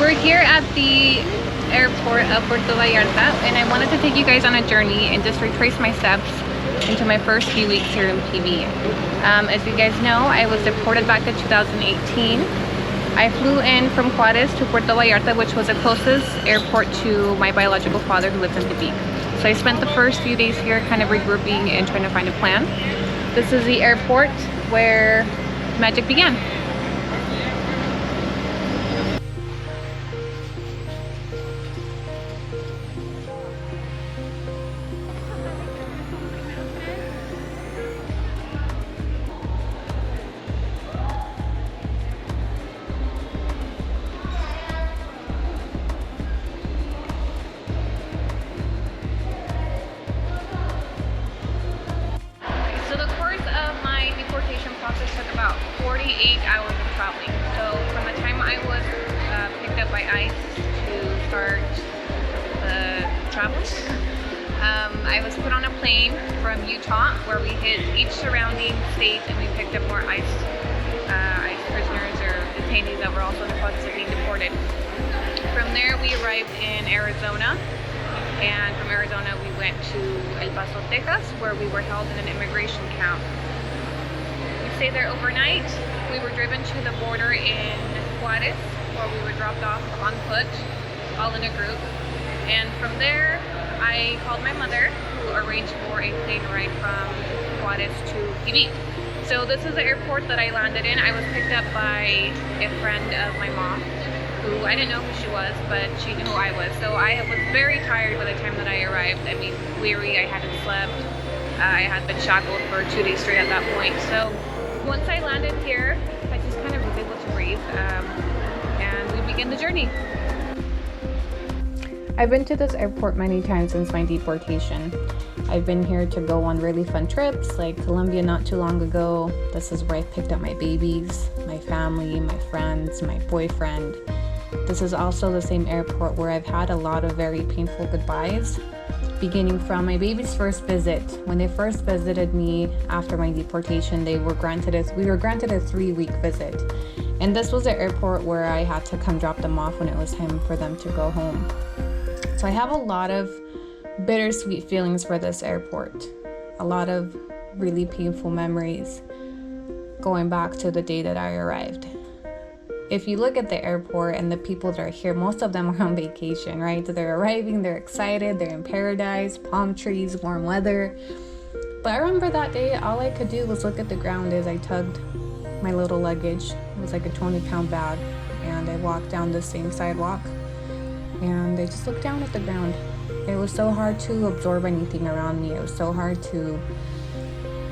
We're here at the airport of Puerto Vallarta, and I wanted to take you guys on a journey and just retrace my steps into my first few weeks here in PV. As you guys know, I was deported back in 2018. I flew in from Juarez to Puerto Vallarta, which was the closest airport to my biological father who lives in Tepic. So I spent the first few days here kind of regrouping and trying to find a plan. This is the airport where magic began. Process took about 48 hours of traveling. So from the time I was picked up by ICE to start the travel, I was put on a plane from Utah, where we hit each surrounding state and we picked up more ICE prisoners or detainees that were also in the process of being deported. From there we arrived in Arizona, and from Arizona we went to El Paso, Texas, where we were held in an immigration camp. Stay there overnight. We were driven to the border in Juarez, where we were dropped off on foot, all in a group. And from there, I called my mother, who arranged for a plane ride from Juarez to PV. So this is the airport that I landed in. I was picked up by a friend of my mom, who I didn't know who she was, but she knew who I was. So I was very tired by the time that I arrived. I mean, weary, I hadn't slept. I had been shackled for 2 days straight at that point. So once I landed here, I just kind of was able to breathe, and we begin the journey. I've been to this airport many times since my deportation. I've been here to go on really fun trips, like Colombia not too long ago. This is where I picked up my babies, my family, my friends, my boyfriend. This is also the same airport where I've had a lot of very painful goodbyes, beginning from my baby's first visit. When they first visited me after my deportation, we were granted a 3-week visit. And this was the airport where I had to come drop them off when it was time for them to go home. So I have a lot of bittersweet feelings for this airport. A lot of really painful memories going back to the day that I arrived. If you look at the airport and the people that are here, most of them are on vacation, right? So they're arriving, they're excited, they're in paradise, palm trees, warm weather. But I remember that day, all I could do was look at the ground as I tugged my little luggage. It was like a 20-pound bag. And I walked down the same sidewalk and I just looked down at the ground. It was so hard to absorb anything around me. It was so hard to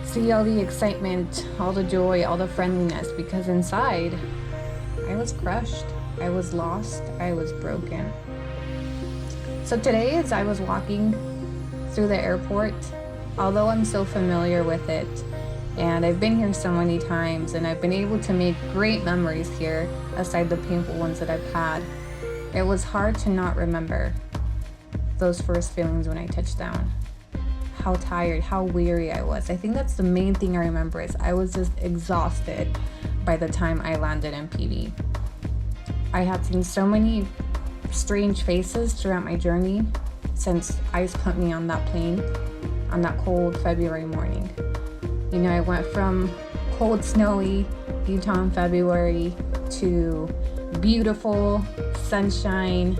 see all the excitement, all the joy, all the friendliness, because inside, I was crushed, I was lost, I was broken. So today, as I was walking through the airport, although I'm so familiar with it, and I've been here so many times, and I've been able to make great memories here, aside the painful ones that I've had, it was hard to not remember those first feelings when I touched down. How tired, how weary I was. I think that's the main thing I remember, is I was just exhausted by the time I landed in PV. I had seen so many strange faces throughout my journey since ICE put me on that plane on that cold February morning. You know, I went from cold, snowy Utah in February to beautiful sunshine,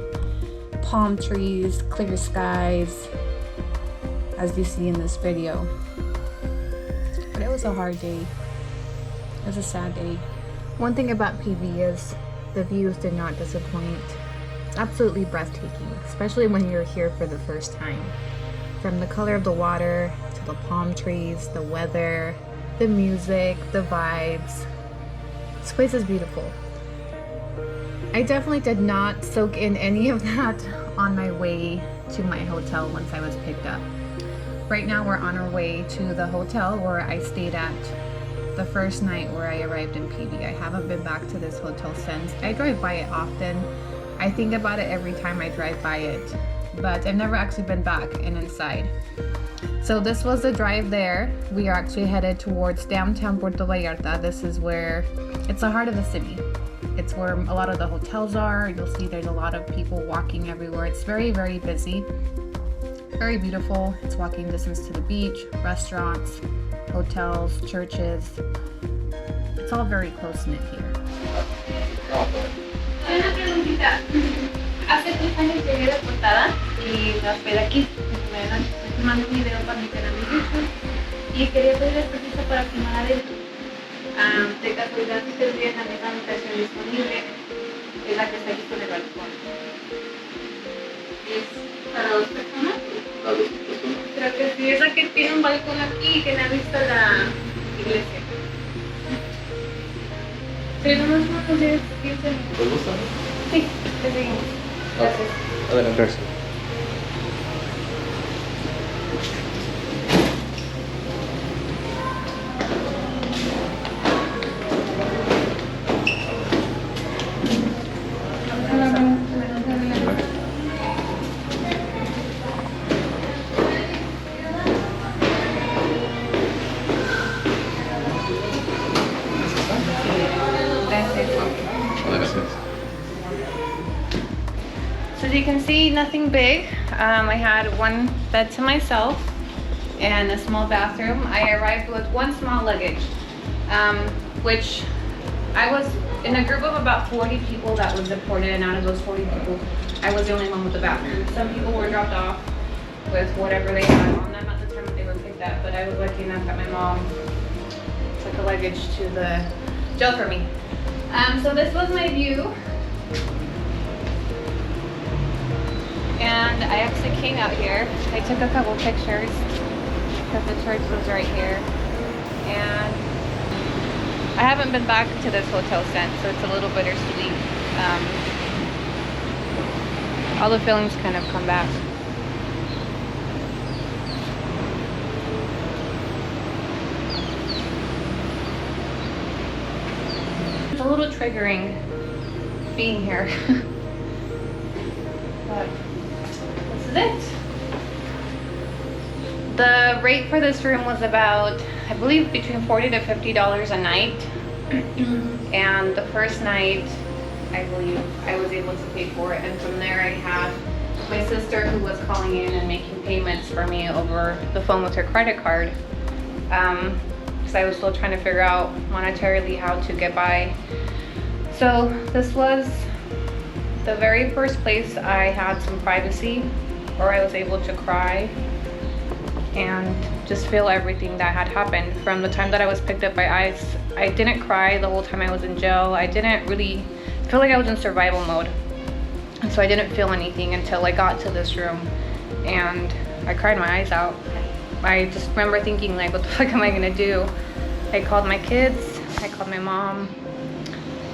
palm trees, clear skies, as you see in this video. But it was a hard day. It was a sad day. One thing about PV is the views did not disappoint. It's absolutely breathtaking, especially when you're here for the first time. From the color of the water, to the palm trees, the weather, the music, the vibes. This place is beautiful. I definitely did not soak in any of that on my way to my hotel once I was picked up. Right now we're on our way to the hotel where I stayed at the first night where I arrived in PV. I haven't been back to this hotel since. I drive by it often. I think about it every time I drive by it, but I've never actually been back and inside. So this was the drive there. We are actually headed towards downtown Puerto Vallarta. This is where, it's the heart of the city. It's where a lot of the hotels are. You'll see there's a lot of people walking everywhere. It's very, very busy. Very beautiful. It's walking distance to the beach, restaurants, hotels, churches. It's all very close-knit here. Una preguntita. Hace 3 años llegué deportada y me hospedé aquí. Me tomando un video para mi canal de YouTube y quería pedirles permiso para filmar adentro. De casualidad, ustedes tienen la misma habitación disponible, es la que está aquí con el balcón. ¿Es para 2 personas? Para 2 personas. Creo que sí, es la que tiene un balcón aquí y que me ha visto la iglesia. Pero no más unos 10, 15 minutos. ¿Te gusta? Sí, te seguimos. Gracias. Adelante. Gracias. So as you can see, nothing big. I had one bed to myself and a small bathroom. I arrived with one small luggage, which I was in a group of about 40 people that was deported, and out of those 40 people, I was the only one with the bathroom. Some people were dropped off with whatever they had on them at the time that they were picked up, but I was lucky enough that my mom took the luggage to the jail for me. So this was my view. And I actually came out here. I took a couple pictures because the church was right here. And I haven't been back to this hotel since, so it's a little bittersweet. All the feelings kind of come back. It's a little triggering being here. But this is it. The rate for this room was about, I believe, between $40 to $50 a night. And the first night, I believe, I was able to pay for it. And from there, I had my sister who was calling in and making payments for me over the phone with her credit card. Because I was still trying to figure out monetarily how to get by. So this was the very first place I had some privacy, or I was able to cry and just feel everything that had happened. From the time that I was picked up by ICE, I didn't cry the whole time I was in jail. I didn't really feel like I was in survival mode. And so I didn't feel anything until I got to this room, and I cried my eyes out. I just remember thinking, like, what the fuck am I gonna do? I called my kids, I called my mom,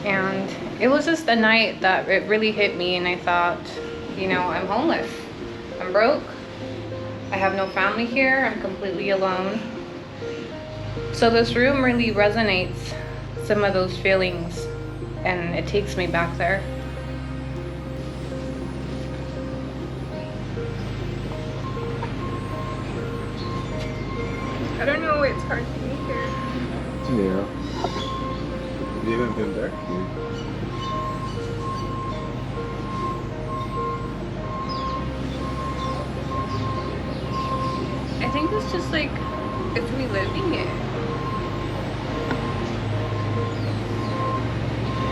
and it was just a night that it really hit me, and I thought, you know, I'm homeless, I'm broke, I have no family here, I'm completely alone. So this room really resonates some of those feelings, and it takes me back there. I don't know, it's hard to be here. Yeah. You haven't been there? I think it's just like, it's reliving it.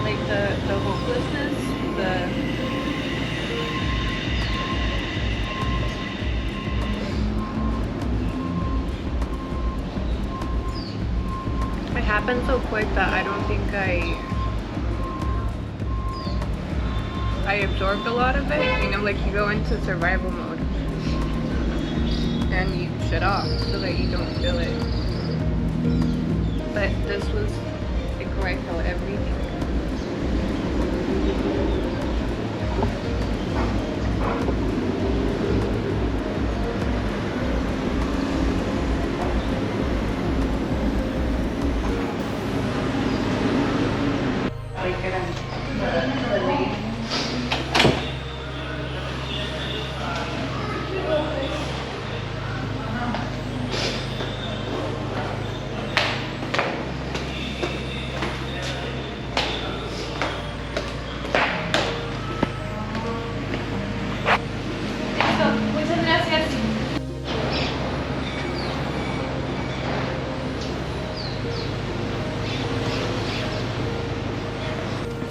Like the hopelessness, it happened so quick that I don't think I absorbed a lot of it. You know, like you go into survival mode and you shut off so that you don't feel it. But this was like where I felt everything.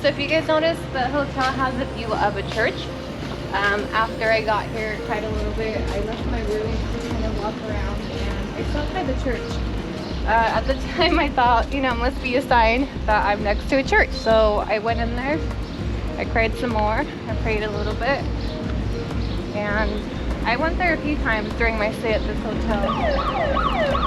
So if you guys notice, the hotel has a view of a church. After I got here quite a little bit, I left my room to kind of walk around, and I saw outside the church. At the time I thought, you know, it must be a sign that I'm next to a church. So I went in there, I cried some more, I prayed a little bit, and I went there a few times during my stay at this hotel.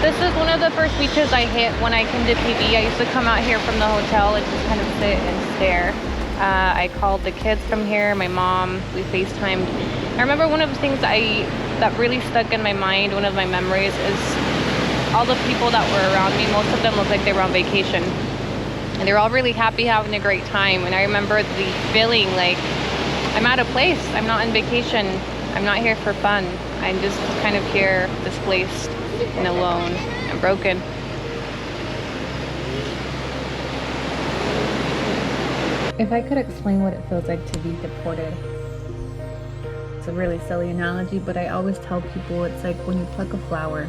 This is one of the first beaches I hit when I came to PB. I used to come out here from the hotel and just kind of sit and stare. I called the kids from here, my mom, we FaceTimed. I remember one of the things that really stuck in my mind, one of my memories, is all the people that were around me. Most of them looked like they were on vacation. And they were all really happy, having a great time. And I remember the feeling like, I'm out of place. I'm not on vacation. I'm not here for fun. I'm just kind of here, displaced and alone and broken. If I could explain what it feels like to be deported, it's a really silly analogy, but I always tell people it's like when you pluck a flower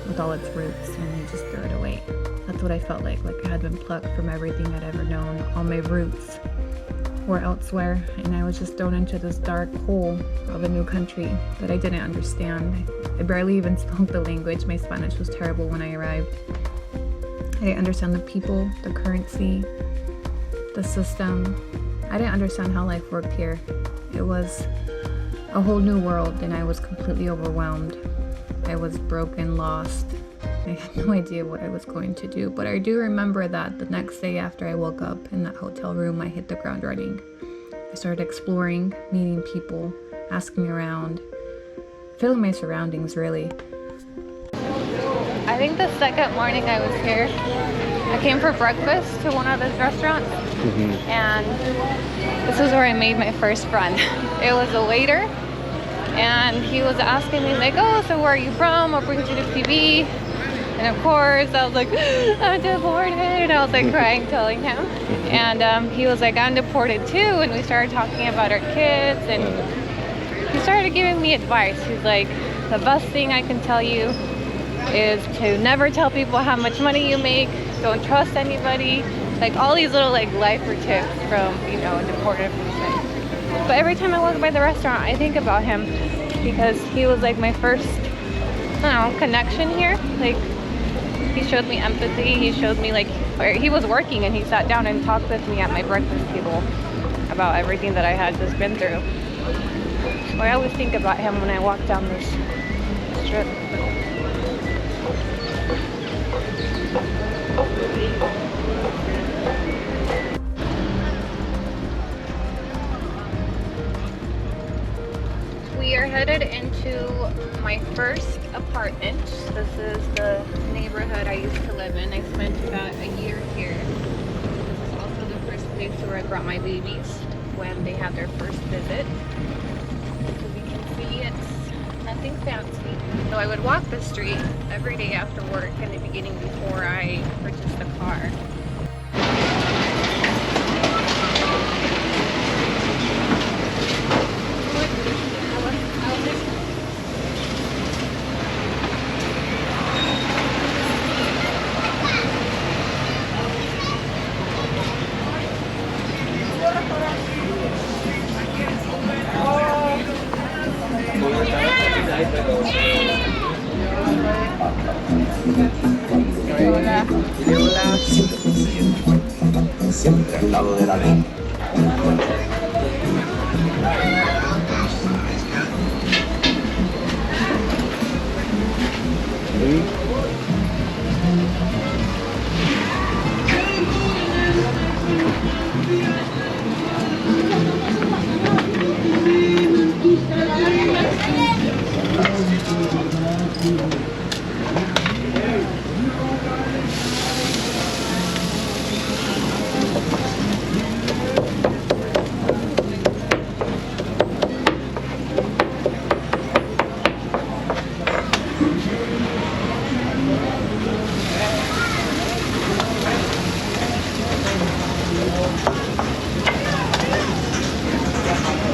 with all its roots and you just throw it away. That's what I felt like I had been plucked from everything I'd ever known. All my roots were elsewhere, and I was just thrown into this dark hole of a new country that I didn't understand. I barely even spoke the language. My Spanish was terrible when I arrived. I didn't understand the people, the currency, the system. I didn't understand how life worked here. It was a whole new world, and I was completely overwhelmed. I was broken, lost. I had no idea what I was going to do, but I do remember that the next day after I woke up in that hotel room, I hit the ground running. I started exploring, meeting people, asking around, feeling my surroundings, really. I think the second morning I was here, I came for breakfast to one of those restaurants, and this is where I made my first friend. It was a waiter, and he was asking me like, oh, so where are you from? What brings you to PB? And of course, I was like, I'm deported. And I was like crying, telling him. And he was like, I'm deported too. And we started talking about our kids. And he started giving me advice. He's like, the best thing I can tell you is to never tell people how much money you make. Don't trust anybody. Like all these little like lifer tips from, you know, a deported person. But every time I walk by the restaurant, I think about him because he was like my first, I don't know, connection here. Like, he showed me empathy. He showed me like, he was working and he sat down and talked with me at my breakfast table about everything that I had just been through. So I always think about him when I walk down this strip. We are headed into my first apartment. This is the neighborhood I used to live in. I spent about a year here. This is also the first place where I brought my babies when they had their first visit. As you can see, it's nothing fancy. So I would walk the street every day after work in the beginning before I purchased the car. Siempre al lado de la ley.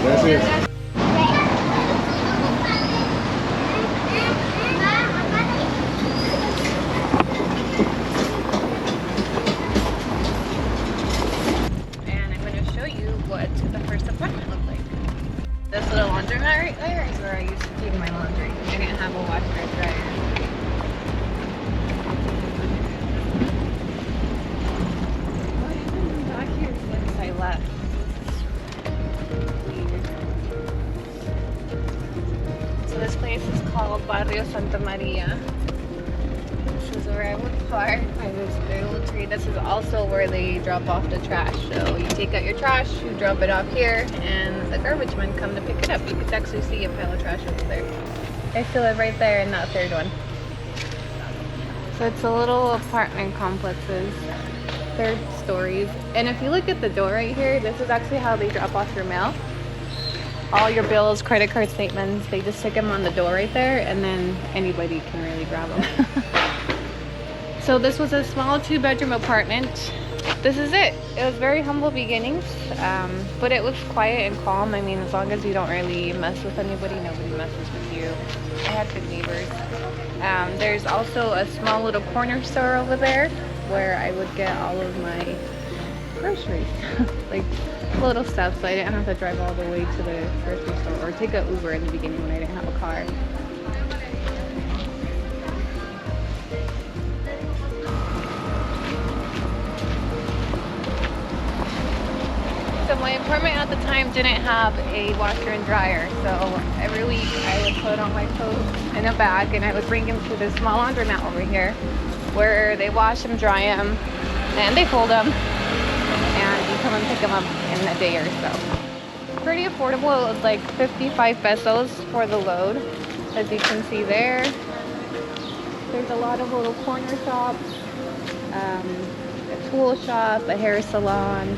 Gracias. And I'm going to show you what the first apartment looked like. This little laundromat right there is where I used to keep my laundry. I didn't have a washer and dryer. What happened back here since I left? Weird. So this place is called Barrio Santa Maria. This is where I would park by this big old tree. This is also where they drop off the trash. So you take out your trash, you drop it off here, and the garbage men come to pick it up. You can actually see a pile of trash over there. I still live right there in that third one. So it's a little apartment complexes, 3rd stories. And if you look at the door right here, this is actually how they drop off your mail. All your bills, credit card statements, they just stick them on the door right there, and then anybody can really grab them. So this was a small 2-bedroom apartment. This is it. It was very humble beginnings, but it was quiet and calm. I mean, as long as you don't really mess with anybody, nobody messes with you. I had good neighbors. There's also a small little corner store over there where I would get all of my groceries, like little stuff, so I didn't have to drive all the way to the grocery store or take an Uber in the beginning when I didn't have a car. So my apartment at the time didn't have a washer and dryer, so every week I would put all my clothes in a bag and I would bring them to this small laundromat over here where they wash them, dry them, and they fold them, and you come and pick them up in a day or so. Pretty affordable. It was like 55 pesos for the load. As you can see there, there's a lot of little corner shops, a tool shop, a hair salon.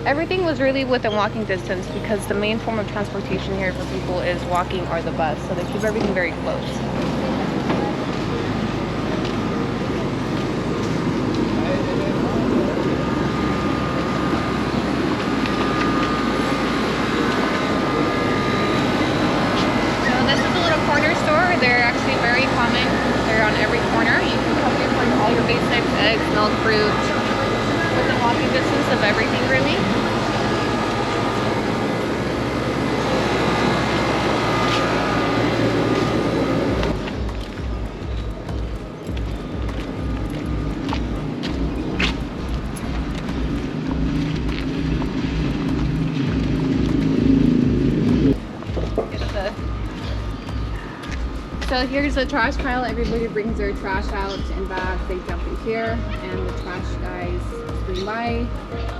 Everything was really within walking distance because the main form of transportation here for people is walking or the bus, so they keep everything very close. So this is a little corner store. They're actually very common. They're on every corner. You can come here for all your basics, eggs, milk, fruit, within walking distance of everything really. So here's the trash pile. Everybody brings their trash out in bags. They dump it here, and the trash guys swing by,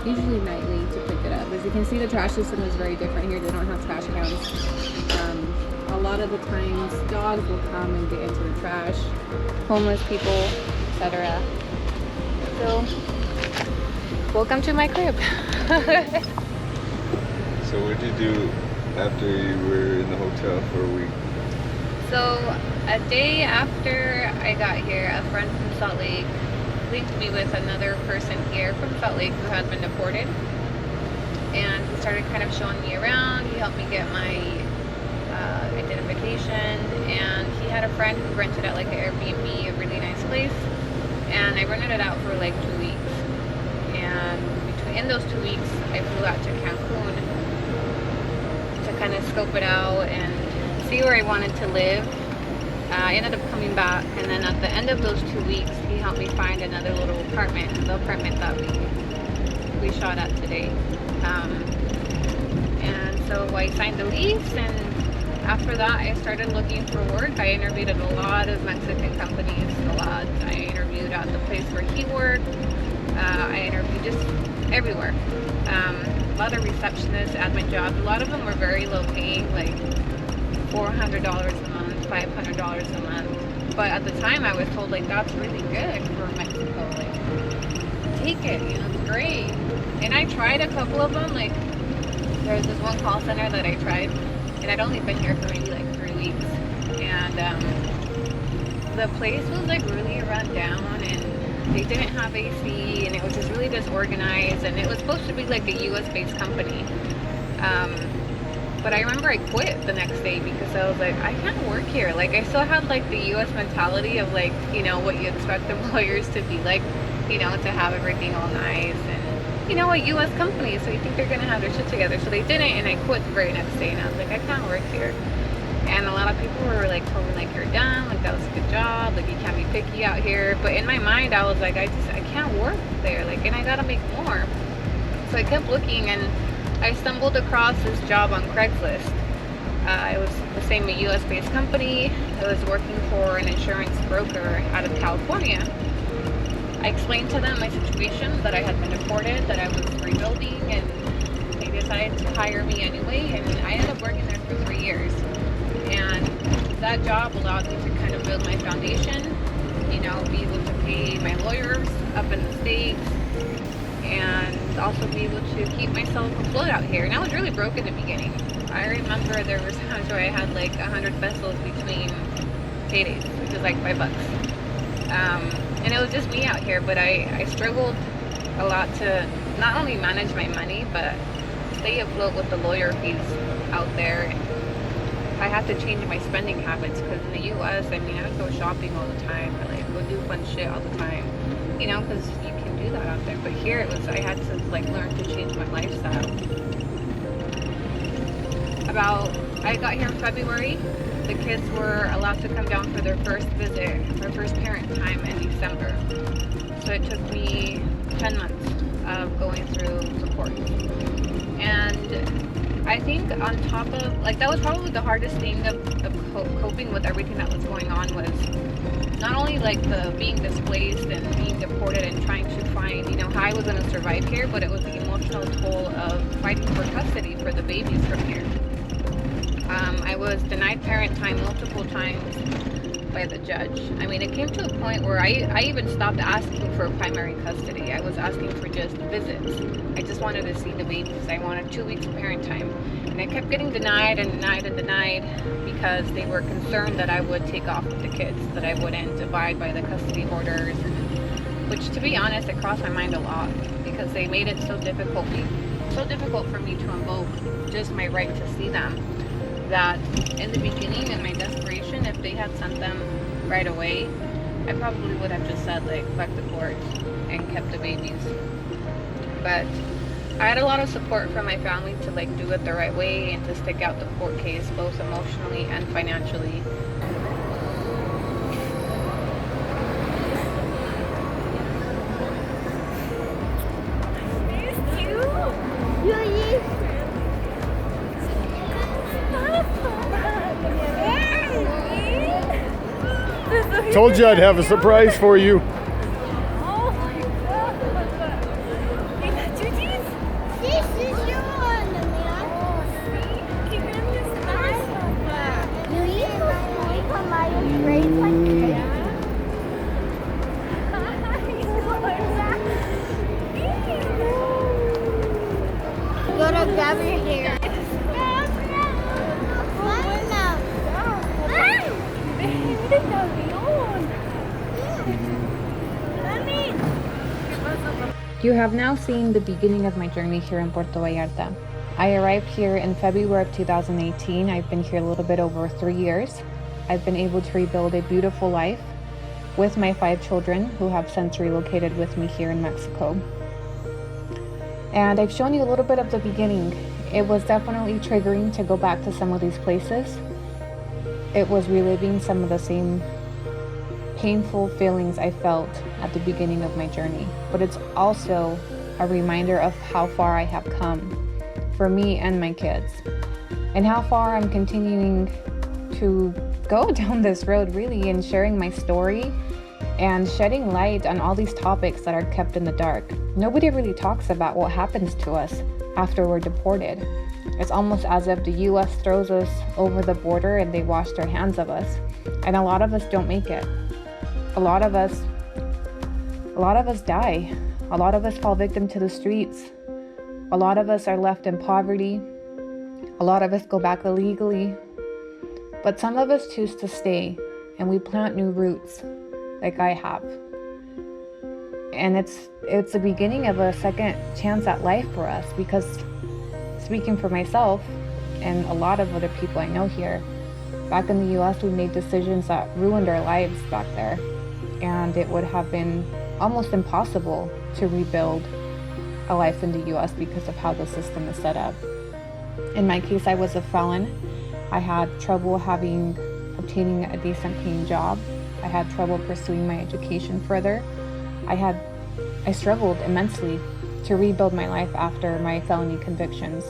usually nightly, to pick it up. As you can see, the trash system is very different here. They don't have trash cans. A lot of the times, dogs will come and get into the trash, homeless people, etc. So Welcome to my crib. So what'd you do after you were in the hotel for a week? So a day after I got here, a friend from Salt Lake linked me with another person here from Salt Lake who had been deported. And he started kind of showing me around. He helped me get my identification. And he had a friend who rented out like an Airbnb, a really nice place. And I rented it out for like 2 weeks. And in those 2 weeks, I flew out to Cancun to kind of scope it out and see where I wanted to live. I ended up coming back, and then at the end of those 2 weeks, he helped me find another little apartment, the apartment that we shot at today. And so I signed the lease, and after that, I started looking for work. I interviewed at a lot of Mexican companies, a lot. I interviewed at the place where he worked. I interviewed just everywhere. A lot of receptionists, admin jobs. A lot of them were very low paying, like $400 a month, $500 a month. But at the time, I was told like that's really good for Mexico. Like, take it, you know, it's great. And I tried a couple of them. Like, there's this one call center that I tried, and I'd only been here for maybe like 3 weeks. And the place was like really run down, and they didn't have AC, and it was just really disorganized, and it was supposed to be like a US based company. But I remember I quit the next day because I was like, I can't work here. Like, I still had like the US mentality of like, you know, what you expect employers to be like, you know, to have everything all nice, and you know, a US company, so you think they're gonna have their shit together. So they didn't, and I quit the very next day, and I was like, I can't work here. And a lot of people were like told me like, you're done, like that was a good job, like you can't be picky out here. But in my mind, I was like, I can't work there, like, and I gotta make more. So I kept looking, and I stumbled across this job on Craigslist. It was the same, a US based company. I was working for an insurance broker out of California. I explained to them my situation, that I had been deported, that I was rebuilding, and they decided to hire me anyway, and I ended up working there for 3 years. And that job allowed me to kind of build my foundation, you know, be able to pay my lawyers up in the States, and also be able to keep myself afloat out here. And I was really broke in the beginning. I remember there was times where I had like 100 pesos between paydays, which is like $5. And it was just me out here, but I struggled a lot to not only manage my money, but stay afloat with the lawyer fees out there. I had to change my spending habits, because in the US, I mean, I would go shopping all the time, or like go do fun shit all the time, you know, because you can do that out there. But here it was, I had to like learn to change my lifestyle. I got here in February. The kids were allowed to come down for their first visit, their first parent time in December. So it took me 10 months of going through support. And I think on top of, like, that was probably the hardest thing of coping with everything that was going on, was not only like the being displaced and being deported and trying to find, you know, how I was going to survive here, but it was the emotional toll of fighting for custody for the babies from here. I was denied parent time multiple times by the judge. I mean, it came to a point where I even stopped asking for primary custody. I was asking for just visits. I just wanted to see the babies. I wanted 2 weeks of parent time. And I kept getting denied and denied and denied, because they were concerned that I would take off with the kids, that I wouldn't abide by the custody orders. Which, to be honest, it crossed my mind a lot, because they made it so difficult for me to invoke just my right to see them, that in the beginning, in my desperation, if they had sent them right away, I probably would have just said like, fuck the court, and kept the babies. But I had a lot of support from my family to like do it the right way and to stick out the court case, both emotionally and financially. Told you I'd have a surprise for you. Oh my god. You got two teeth? This is your one, man. Oh, see? Qué grande estás, papá. You eat my Himalayan braids like this? Ay, gonna grab your hair. You have now seen the beginning of my journey here in Puerto Vallarta. I arrived here in February of 2018. I've been here a little bit over 3 years. I've been able to rebuild a beautiful life with my 5 children who have since relocated with me here in Mexico. And I've shown you a little bit of the beginning. It was definitely triggering to go back to some of these places. It was reliving some of the same painful feelings I felt at the beginning of my journey, but it's also a reminder of how far I have come for me and my kids, and how far I'm continuing to go down this road, really, and sharing my story and shedding light on all these topics that are kept in the dark. Nobody really talks about what happens to us after we're deported. It's almost as if the US throws us over the border and they wash their hands of us, and a lot of us don't make it. A lot of us die. A lot of us fall victim to the streets. A lot of us are left in poverty. A lot of us go back illegally. But some of us choose to stay, and we plant new roots, like I have. And it's the beginning of a second chance at life for us, because speaking for myself and a lot of other people I know here, back in the US, we made decisions that ruined our lives back there. And it would have been almost impossible to rebuild a life in the US because of how the system is set up. In my case, I was a felon. I had trouble obtaining a decent paying job. I had trouble pursuing my education further. I struggled immensely to rebuild my life after my felony convictions.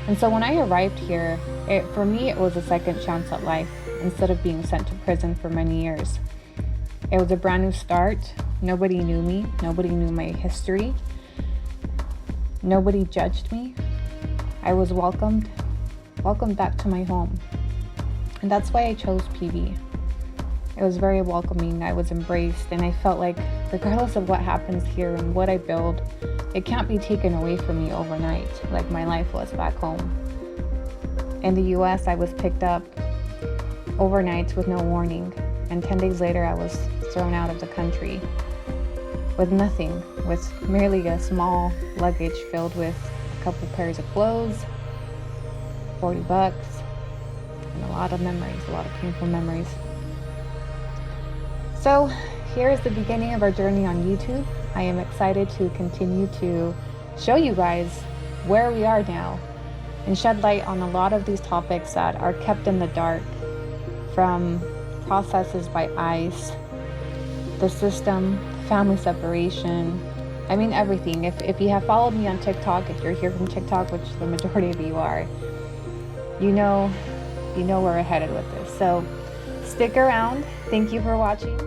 And so when I arrived here, for me, it was a second chance at life instead of being sent to prison for many years. It was a brand new start. Nobody knew me. Nobody knew my history. Nobody judged me. I was welcomed back to my home. And that's why I chose PV. It was very welcoming. I was embraced, and I felt like regardless of what happens here and what I build, it can't be taken away from me overnight like my life was back home. In the US, I was picked up overnight with no warning, and 10 days later I was thrown out of the country with nothing, with merely a small luggage filled with a couple pairs of clothes, $40, and a lot of memories, a lot of painful memories. So here's the beginning of our journey on YouTube. I am excited to continue to show you guys where we are now and shed light on a lot of these topics that are kept in the dark, from processes by ICE, the system, family separation, I mean everything. If you have followed me on TikTok, if you're here from TikTok, which the majority of you are, you know where we're headed with this. So stick around. Thank you for watching.